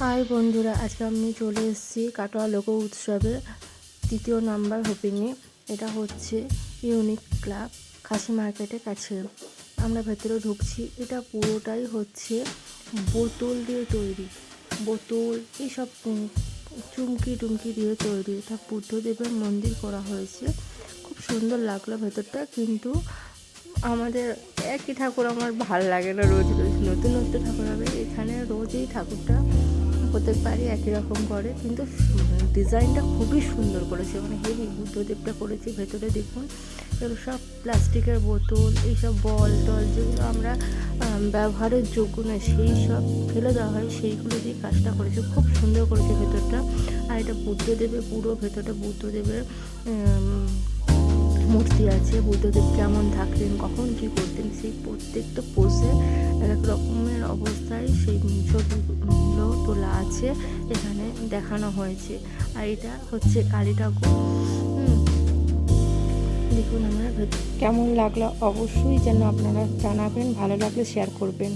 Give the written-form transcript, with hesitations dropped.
High বন্ধুরা, আজকে আমি চলে এসেছি কাটোয়া লোক উৎসবে 3য় নাম্বার হোপিংয়ে। এটা হচ্ছে ইউনিক ক্লাব, খাসি মার্কেটের কাছে। আমরা ভেতরে ঢুকছি। এটা পুরোটাই হচ্ছে বোতল দিয়ে তৈরি, বোতল এইসব চুমকি টুমকি দিয়ে তৈরি। এটা বুদ্ধদেবের মন্দির করা হয়েছে, খুব সুন্দর লাগলো ভেতরটা। কিন্তু আমাদের একই ঠাকুর আমার ভাল লাগে না, রোজ রোজ নতুন নতুন ঠাকুর হবে। এখানে রোজই ঠাকুরটা প্রত্যেকবারই একই রকম করে, কিন্তু ডিজাইনটা খুবই সুন্দর করেছে, মানে হেভি বুদ্ধদেবটা করেছে। ভেতরে দেখুন, এগুলো সব প্লাস্টিকের বোতল, এইসব বল টল যেগুলো আমরা ব্যবহারের যোগ্য নয়, সেই সব ফেলে দেওয়া হয়, সেইগুলো দিয়ে কাজটা করেছে। খুব সুন্দর করেছে ভেতরটা। আর এটা বুদ্ধদেবের পুরো ভেতরটা বুদ্ধদেবের মূর্তি আছে। বুদ্ধদেব কেমন থাকতেন, কখন কী করতেন, সেই প্রত্যেকটা পোজে এক এক রকমের অবস্থায় সেই ছবিগুলো তোলা আছে, এখানে দেখানো হয়েছে। আর এটা হচ্ছে কালী ঠাকুর। দেখুন, আমরা কেমন লাগলো অবশ্যই যেন আপনারা জানাবেন, ভালো লাগলে শেয়ার করবেন।